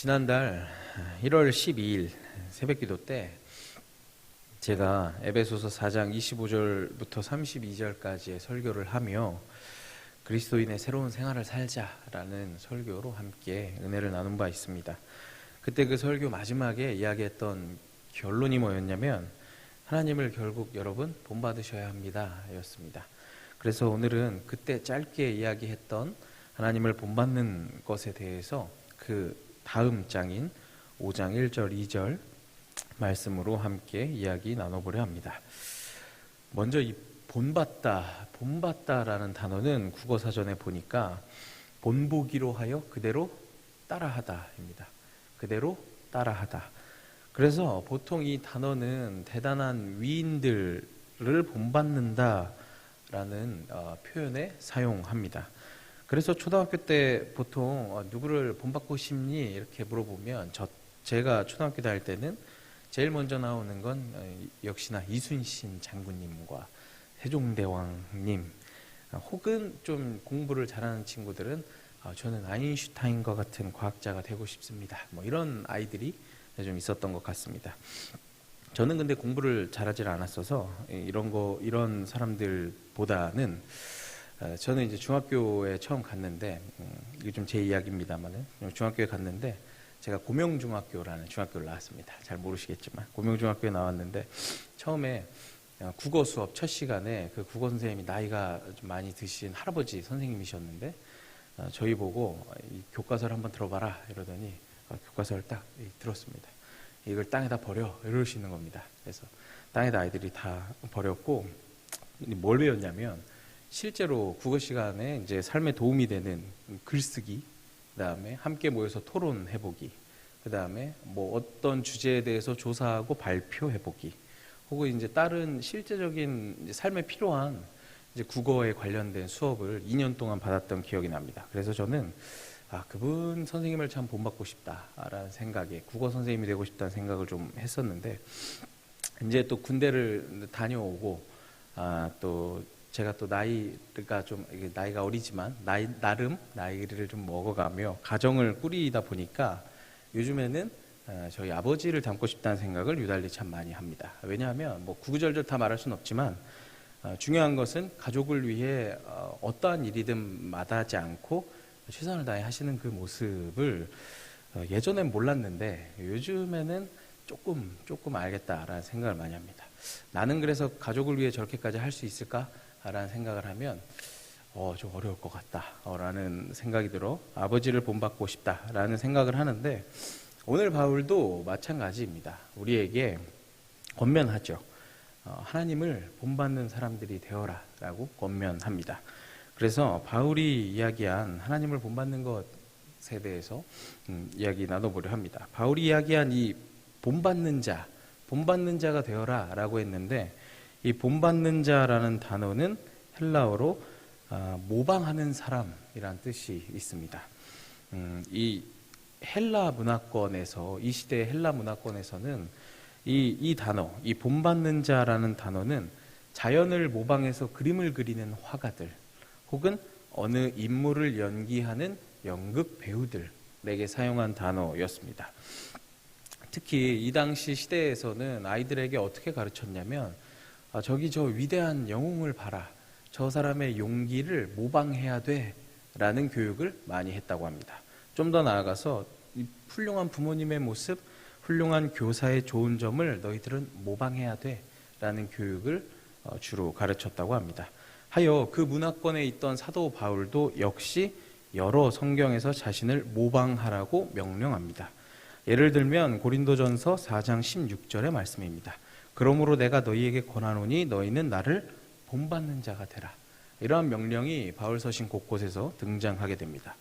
지난달 1월 12일 새벽기도 때 제가 에베소서 4장 25절부터 32절까지의 설교를 하며 그리스도인의 새로운 생활을 살자라는 설교로 함께 은혜를 나눈 바 있습니다. 그때 그 설교 마지막에 이야기했던 결론이 뭐였냐면 하나님을 결국 여러분 본받으셔야 합니다 였습니다. 그래서 오늘은 그때 짧게 이야기했던 하나님을 본받는 것에 대해서 그 다음 장인 5장 1절 2절 말씀으로 함께 이야기 나눠보려 합니다. 먼저 이 본받다라는 단어는 국어사전에 보니까 본보기로 하여 그대로 따라하다입니다. 그대로 따라하다. 그래서 보통 이 단어는 대단한 위인들을 본받는다라는 표현에 사용합니다. 그래서 초등학교 때 보통 누구를 본받고 싶니? 이렇게 물어보면 제가 초등학교 다닐 때는 제일 먼저 나오는 건 역시나 이순신 장군님과 세종대왕님, 혹은 좀 공부를 잘하는 친구들은 저는 아인슈타인과 같은 과학자가 되고 싶습니다. 뭐 이런 아이들이 좀 있었던 것 같습니다. 저는 근데 공부를 잘하지 않았어서 이런 사람들보다는 저는 이제 중학교에 처음 갔는데 이게 좀 제 이야기입니다만은 중학교에 갔는데 제가 고명중학교라는 중학교를 나왔습니다. 잘 모르시겠지만 고명중학교에 나왔는데 처음에 국어 수업 첫 시간에 그 국어 선생님이 나이가 좀 많이 드신 할아버지 선생님이셨는데 저희 보고 이 교과서를 한번 들어봐라 이러더니 교과서를 딱 들었습니다. 이걸 땅에다 버려 이러시는 겁니다. 그래서 땅에다 아이들이 다 버렸고 뭘 배웠냐면 실제로 국어 시간에 이제 삶에 도움이 되는 글쓰기, 그다음에 함께 모여서 토론해보기, 그다음에 뭐 어떤 주제에 대해서 조사하고 발표해보기, 혹은 이제 다른 실제적인 이제 삶에 필요한 이제 국어에 관련된 수업을 2년 동안 받았던 기억이 납니다. 그래서 저는 그분 선생님을 참 본받고 싶다라는 생각에 국어 선생님이 되고 싶다는 생각을 좀 했었는데 이제 또 군대를 다녀오고 또 제가 또 나이가 어리지만 나름 나이를 좀 먹어가며 가정을 꾸리다 보니까 요즘에는 저희 아버지를 닮고 싶다는 생각을 유달리 참 많이 합니다. 왜냐하면 뭐 구구절절 다 말할 수는 없지만 중요한 것은 가족을 위해 어떠한 일이든 마다하지 않고 최선을 다해 하시는 그 모습을 예전엔 몰랐는데 요즘에는 조금 알겠다라는 생각을 많이 합니다. 나는 그래서 가족을 위해 저렇게까지 할 수 있을까? 라는 생각을 하면 좀 어려울 것 같다 라는 생각이 들어 아버지를 본받고 싶다 라는 생각을 하는데 오늘 바울도 마찬가지입니다. 우리에게 권면하죠. 하나님을 본받는 사람들이 되어라 라고 권면합니다. 그래서 바울이 이야기한 하나님을 본받는 것에 대해서 이야기 나눠보려 합니다. 바울이 이야기한 이 본받는 자가 되어라 라고 했는데 이 본받는 자라는 단어는 헬라어로 모방하는 사람이란 뜻이 있습니다. 이 헬라 문화권에서 이 시대의 헬라 문화권에서는 이 단어, 이 본받는 자라는 단어는 자연을 모방해서 그림을 그리는 화가들 혹은 어느 인물을 연기하는 연극 배우들에게 사용한 단어였습니다. 특히 이 당시 시대에서는 아이들에게 어떻게 가르쳤냐면 저기 저 위대한 영웅을 봐라. 저 사람의 용기를 모방해야 돼. 라는 교육을 많이 했다고 합니다. 좀 더 나아가서 이 훌륭한 부모님의 모습, 훌륭한 교사의 좋은 점을 너희들은 모방해야 돼. 라는 교육을 주로 가르쳤다고 합니다. 하여 그 문화권에 있던 사도 바울도 역시 여러 성경에서 자신을 모방하라고 명령합니다. 예를 들면 고린도전서 4장 16절의 말씀입니다. 그러므로 내가 너희에게 권하노니 너희는 나를 본받는 자가 되라. 이러한 명령이 바울 서신 곳곳에서 등장하게 됩니다.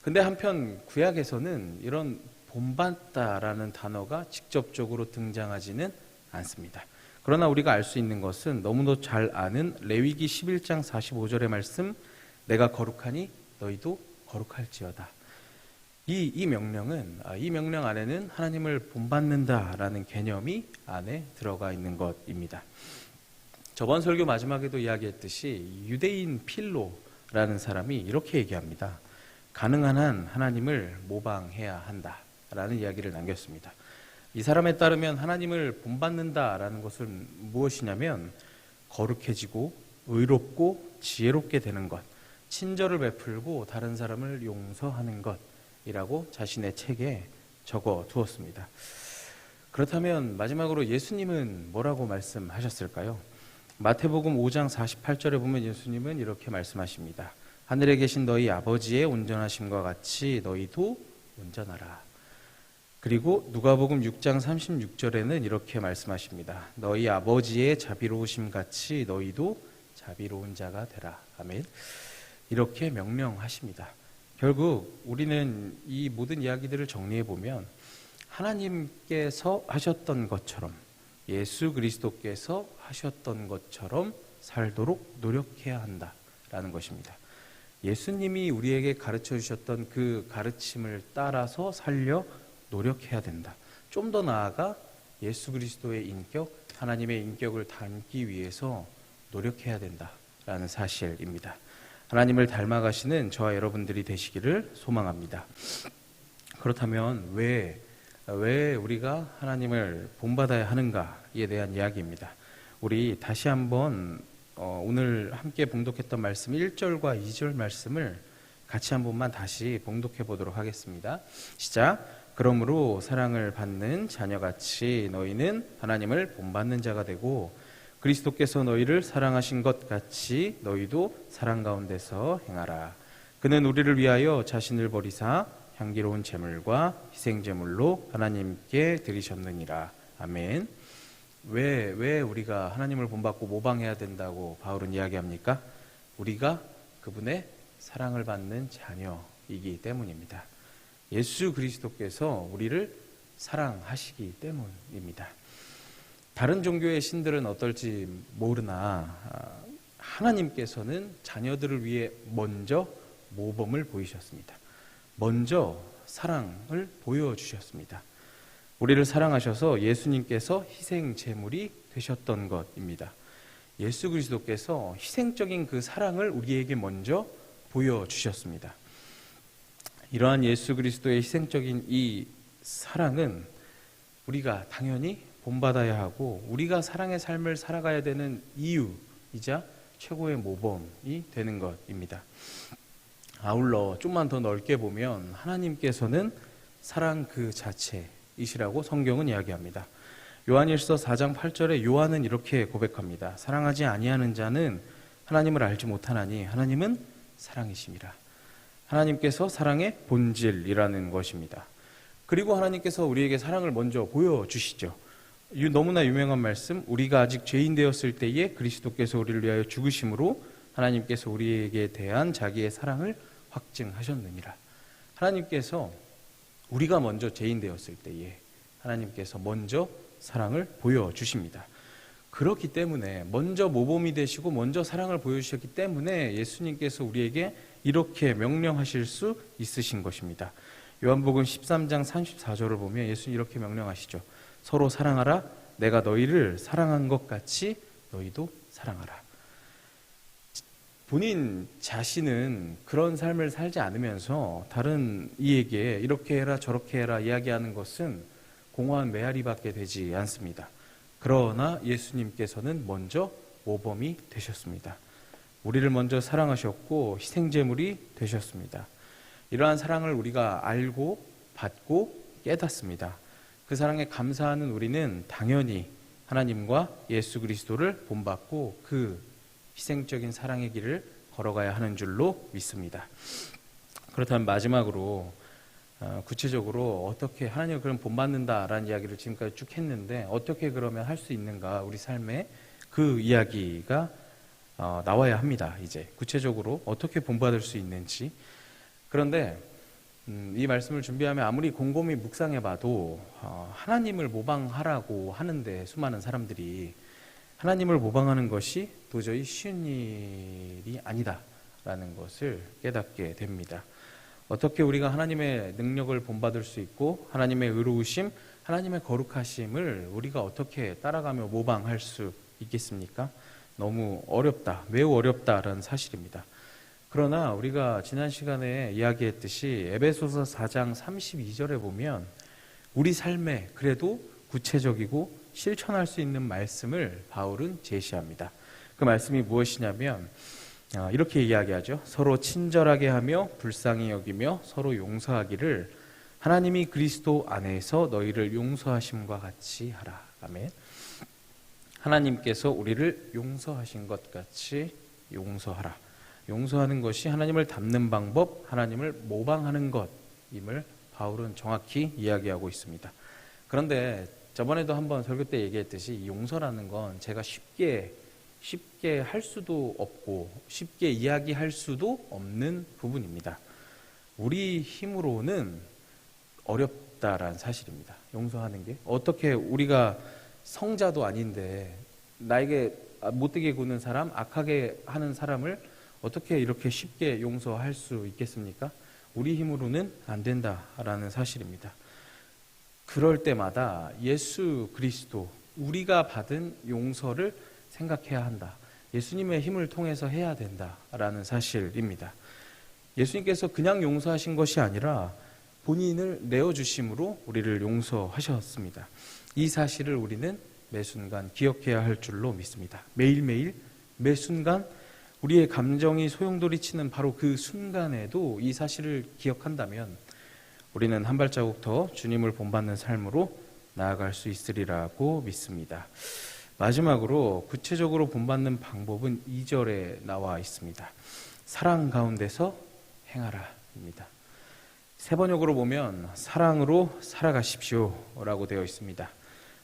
근데 한편 구약에서는 이런 본받다라는 단어가 직접적으로 등장하지는 않습니다. 그러나 우리가 알 수 있는 것은 너무도 잘 아는 레위기 11장 45절의 말씀, 내가 거룩하니 너희도 거룩할지어다. 이 명령 안에는 하나님을 본받는다라는 개념이 안에 들어가 있는 것입니다. 저번 설교 마지막에도 이야기했듯이 유대인 필로라는 사람이 이렇게 얘기합니다. 가능한 한 하나님을 모방해야 한다라는 이야기를 남겼습니다. 이 사람에 따르면 하나님을 본받는다라는 것은 무엇이냐면 거룩해지고 의롭고 지혜롭게 되는 것, 친절을 베풀고 다른 사람을 용서하는 것이라고 자신의 책에 적어 두었습니다. 그렇다면 마지막으로 예수님은 뭐라고 말씀하셨을까요? 마태복음 5장 48절에 보면 예수님은 이렇게 말씀하십니다. 하늘에 계신 너희 아버지의 온전하심과 같이 너희도 온전하라. 그리고 누가복음 6장 36절에는 이렇게 말씀하십니다. 너희 아버지의 자비로우심 같이 너희도 자비로운 자가 되라. 아멘. 이렇게 명령하십니다. 결국 우리는 이 모든 이야기들을 정리해 보면 하나님께서 하셨던 것처럼, 예수 그리스도께서 하셨던 것처럼 살도록 노력해야 한다라는 것입니다. 예수님이 우리에게 가르쳐 주셨던 그 가르침을 따라서 살려 노력해야 된다. 좀 더 나아가 예수 그리스도의 인격, 하나님의 인격을 닮기 위해서 노력해야 된다라는 사실입니다. 하나님을 닮아가시는 저와 여러분들이 되시기를 소망합니다. 그렇다면 왜 우리가 하나님을 본받아야 하는가에 대한 이야기입니다. 우리 다시 한번 오늘 함께 봉독했던 말씀 1절과 2절 말씀을 같이 한 번만 다시 봉독해 보도록 하겠습니다. 시작. 그러므로 사랑을 받는 자녀같이 너희는 하나님을 본받는 자가 되고 그리스도께서 너희를 사랑하신 것 같이 너희도 사랑 가운데서 행하라. 그는 우리를 위하여 자신을 버리사 향기로운 제물과 희생 제물로 하나님께 드리셨느니라. 아멘. 왜 우리가 하나님을 본받고 모방해야 된다고 바울은 이야기합니까? 우리가 그분의 사랑을 받는 자녀이기 때문입니다. 예수 그리스도께서 우리를 사랑하시기 때문입니다. 다른 종교의 신들은 어떨지 모르나 하나님께서는 자녀들을 위해 먼저 모범을 보이셨습니다. 먼저 사랑을 보여주셨습니다. 우리를 사랑하셔서 예수님께서 희생 제물이 되셨던 것입니다. 예수 그리스도께서 희생적인 그 사랑을 우리에게 먼저 보여주셨습니다. 이러한 예수 그리스도의 희생적인 이 사랑은 우리가 당연히 본받아야 하고 우리가 사랑의 삶을 살아가야 되는 이유이자 최고의 모범이 되는 것입니다. 아울러 좀만 더 넓게 보면 하나님께서는 사랑 그 자체이시라고 성경은 이야기합니다. 요한일서 4장 8절에 요한은 이렇게 고백합니다. 사랑하지 아니하는 자는 하나님을 알지 못하나니 하나님은 사랑이심이라. 하나님께서 사랑의 본질이라는 것입니다. 그리고 하나님께서 우리에게 사랑을 먼저 보여주시죠. 너무나 유명한 말씀, 우리가 아직 죄인 되었을 때에 그리스도께서 우리를 위하여 죽으심으로 하나님께서 우리에게 대한 자기의 사랑을 확증하셨느니라. 하나님께서 우리가 먼저 죄인 되었을 때에 하나님께서 먼저 사랑을 보여주십니다. 그렇기 때문에 먼저 모범이 되시고 먼저 사랑을 보여주셨기 때문에 예수님께서 우리에게 이렇게 명령하실 수 있으신 것입니다. 요한복음 13장 34절을 보면 예수님 이렇게 명령하시죠. 서로 사랑하라. 내가 너희를 사랑한 것 같이 너희도 사랑하라. 본인 자신은 그런 삶을 살지 않으면서 다른 이에게 이렇게 해라 저렇게 해라 이야기하는 것은 공허한 메아리밖에 되지 않습니다. 그러나 예수님께서는 먼저 모범이 되셨습니다. 우리를 먼저 사랑하셨고 희생제물이 되셨습니다. 이러한 사랑을 우리가 알고 받고 깨닫습니다. 그 사랑에 감사하는 우리는 당연히 하나님과 예수 그리스도를 본받고 그 희생적인 사랑의 길을 걸어가야 하는 줄로 믿습니다. 그렇다면 마지막으로 구체적으로 어떻게 하나님을 그럼 본받는다라는 이야기를 지금까지 쭉 했는데 어떻게 그러면 할 수 있는가 우리 삶에 그 이야기가 나와야 합니다. 이제 구체적으로 어떻게 본받을 수 있는지. 그런데 이 말씀을 준비하면 아무리 곰곰이 묵상해봐도 하나님을 모방하라고 하는데 수많은 사람들이 하나님을 모방하는 것이 도저히 쉬운 일이 아니다라는 것을 깨닫게 됩니다. 어떻게 우리가 하나님의 능력을 본받을 수 있고 하나님의 의로우심, 하나님의 거룩하심을 우리가 어떻게 따라가며 모방할 수 있겠습니까? 너무 어렵다, 매우 어렵다라는 사실입니다. 그러나 우리가 지난 시간에 이야기했듯이 에베소서 4장 32절에 보면 우리 삶에 그래도 구체적이고 실천할 수 있는 말씀을 바울은 제시합니다. 그 말씀이 무엇이냐면 이렇게 이야기하죠. 서로 친절하게 하며 불쌍히 여기며 서로 용서하기를 하나님이 그리스도 안에서 너희를 용서하심과 같이 하라. 아멘. 하나님께서 우리를 용서하신 것 같이 용서하라. 용서하는 것이 하나님을 닮는 방법, 하나님을 모방하는 것임을 바울은 정확히 이야기하고 있습니다. 그런데 저번에도 한번 설교 때 얘기했듯이 이 용서라는 건 제가 쉽게 할 수도 없고 쉽게 이야기할 수도 없는 부분입니다. 우리 힘으로는 어렵다라는 사실입니다. 용서하는 게 어떻게 우리가 성자도 아닌데 나에게 못되게 구는 사람, 악하게 하는 사람을 어떻게 이렇게 쉽게 용서할 수 있겠습니까? 우리 힘으로는 안 된다라는 사실입니다. 그럴 때마다 예수 그리스도, 우리가 받은 용서를 생각해야 한다. 예수님의 힘을 통해서 해야 된다라는 사실입니다. 예수님께서 그냥 용서하신 것이 아니라 본인을 내어주심으로 우리를 용서하셨습니다. 이 사실을 우리는 매 순간 기억해야 할 줄로 믿습니다. 매일매일 매 순간 우리의 감정이 소용돌이치는 바로 그 순간에도 이 사실을 기억한다면 우리는 한 발자국 더 주님을 본받는 삶으로 나아갈 수 있으리라고 믿습니다. 마지막으로 구체적으로 본받는 방법은 2절에 나와 있습니다. 사랑 가운데서 행하라입니다. 세 번역으로 보면 사랑으로 살아가십시오 라고 되어 있습니다.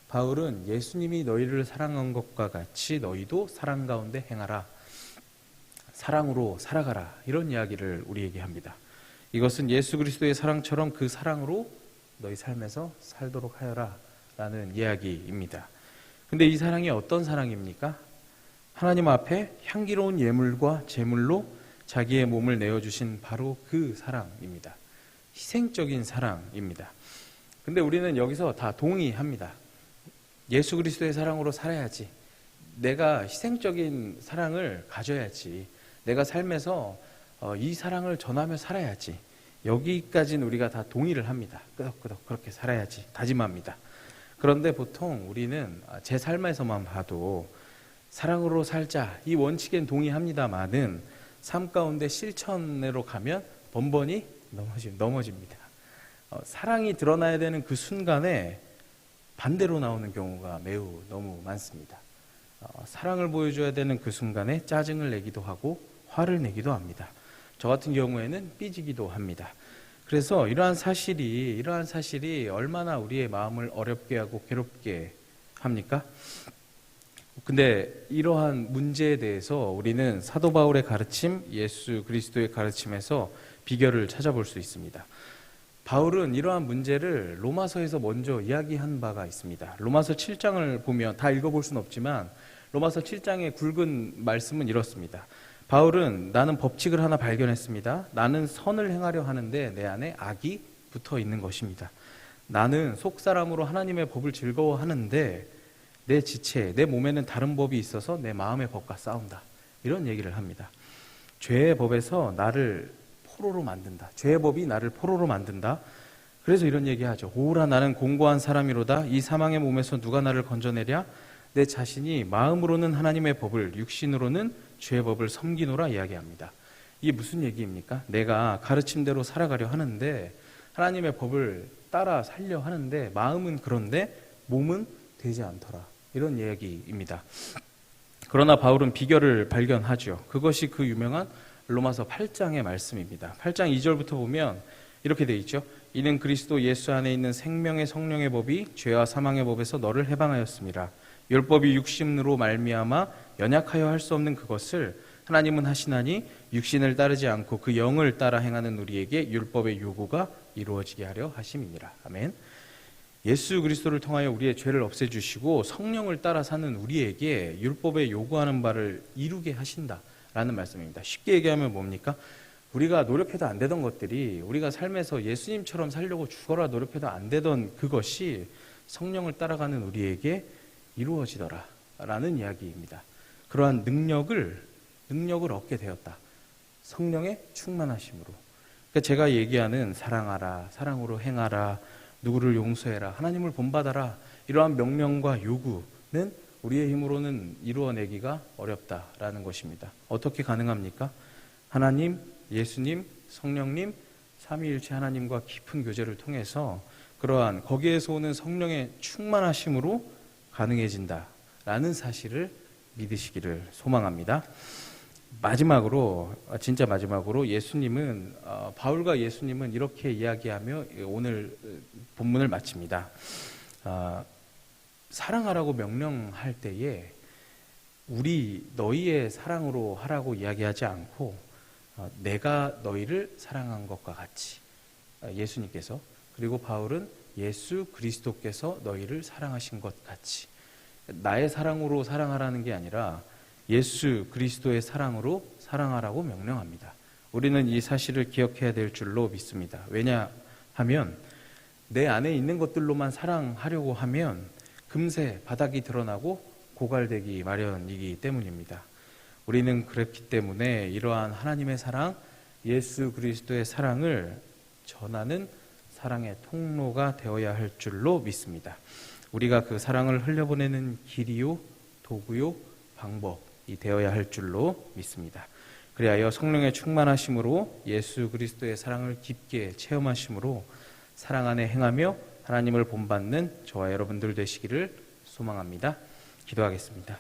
바울은 예수님이 너희를 사랑한 것과 같이 너희도 사랑 가운데 행하라, 사랑으로 살아가라, 이런 이야기를 우리에게 합니다. 이것은 예수 그리스도의 사랑처럼 그 사랑으로 너희 삶에서 살도록 하여라 라는 이야기입니다. 근데 이 사랑이 어떤 사랑입니까? 하나님 앞에 향기로운 예물과 제물로 자기의 몸을 내어주신 바로 그 사랑입니다. 희생적인 사랑입니다. 근데 우리는 여기서 다 동의합니다. 예수 그리스도의 사랑으로 살아야지. 내가 희생적인 사랑을 가져야지. 내가 삶에서 이 사랑을 전하며 살아야지. 여기까지는 우리가 다 동의를 합니다. 끄덕끄덕 그렇게 살아야지 다짐합니다. 그런데 보통 우리는 제 삶에서만 봐도 사랑으로 살자 이 원칙엔 동의합니다만은 삶 가운데 실천으로 가면 번번이 넘어집니다. 사랑이 드러나야 되는 그 순간에 반대로 나오는 경우가 매우 너무 많습니다. 사랑을 보여줘야 되는 그 순간에 짜증을 내기도 하고 화를 내기도 합니다. 저 같은 경우에는 삐지기도 합니다. 그래서 이러한 사실이 얼마나 우리의 마음을 어렵게 하고 괴롭게 합니까? 근데 이러한 문제에 대해서 우리는 사도 바울의 가르침, 예수 그리스도의 가르침에서 비결을 찾아볼 수 있습니다. 바울은 이러한 문제를 로마서에서 먼저 이야기한 바가 있습니다. 로마서 7장을 보면 다 읽어볼 수는 없지만 로마서 7장의 굵은 말씀은 이렇습니다. 바울은 나는 법칙을 하나 발견했습니다. 나는 선을 행하려 하는데 내 안에 악이 붙어 있는 것입니다. 나는 속사람으로 하나님의 법을 즐거워하는데 내 지체, 내 몸에는 다른 법이 있어서 내 마음의 법과 싸운다. 이런 얘기를 합니다. 죄의 법에서 나를 포로로 만든다. 죄의 법이 나를 포로로 만든다. 그래서 이런 얘기하죠. 오라 나는 공고한 사람이로다. 이 사망의 몸에서 누가 나를 건져내랴? 내 자신이 마음으로는 하나님의 법을, 육신으로는 죄의 법을 섬기노라 이야기합니다. 이게 무슨 얘기입니까? 내가 가르침대로 살아가려 하는데 하나님의 법을 따라 살려 하는데 마음은 그런데 몸은 되지 않더라. 이런 이야기입니다. 그러나 바울은 비결을 발견하죠. 그것이 그 유명한 로마서 8장의 말씀입니다. 8장 2절부터 보면 이렇게 돼 있죠. 이는 그리스도 예수 안에 있는 생명의 성령의 법이 죄와 사망의 법에서 너를 해방하였습니다. 율법이 육신으로 말미암아 연약하여 할 수 없는 그것을 하나님은 하시나니 육신을 따르지 않고 그 영을 따라 행하는 우리에게 율법의 요구가 이루어지게 하려 하심이니라. 아멘. 예수 그리스도를 통하여 우리의 죄를 없애주시고 성령을 따라 사는 우리에게 율법의 요구하는 바를 이루게 하신다라는 말씀입니다. 쉽게 얘기하면 뭡니까? 우리가 노력해도 안 되던 것들이 우리가 삶에서 예수님처럼 살려고 죽어라 노력해도 안 되던 그것이 성령을 따라가는 우리에게 이루어지더라 라는 이야기입니다. 그러한 능력을 얻게 되었다. 성령의 충만하심으로. 그러니까 제가 얘기하는 사랑하라, 사랑으로 행하라, 누구를 용서해라, 하나님을 본받아라, 이러한 명령과 요구는 우리의 힘으로는 이루어내기가 어렵다라는 것입니다. 어떻게 가능합니까? 하나님, 예수님, 성령님, 삼위일체 하나님과 깊은 교제를 통해서 그러한 거기에서 오는 성령의 충만하심으로 가능해진다라는 사실을 믿으시기를 소망합니다. 마지막으로, 진짜 마지막으로 예수님은, 바울과 예수님은 이렇게 이야기하며 오늘 본문을 마칩니다. 사랑하라고 명령할 때에 너희의 사랑으로 하라고 이야기하지 않고 내가 너희를 사랑한 것과 같이, 예수님께서, 그리고 바울은 예수 그리스도께서 너희를 사랑하신 것 같이, 나의 사랑으로 사랑하라는 게 아니라 예수 그리스도의 사랑으로 사랑하라고 명령합니다. 우리는 이 사실을 기억해야 될 줄로 믿습니다. 왜냐하면 내 안에 있는 것들로만 사랑하려고 하면 금세 바닥이 드러나고 고갈되기 마련이기 때문입니다. 우리는 그렇기 때문에 이러한 하나님의 사랑, 예수 그리스도의 사랑을 전하는 사랑의 통로가 되어야 할 줄로 믿습니다. 우리가 그 사랑을 흘려보내는 길이요, 도구요, 방법이 되어야 할 줄로 믿습니다. 그리하여 성령의 충만하심으로 예수 그리스도의 사랑을 깊게 체험하심으로 사랑 안에 행하며 하나님을 본받는 저와 여러분들 되시기를 소망합니다. 기도하겠습니다.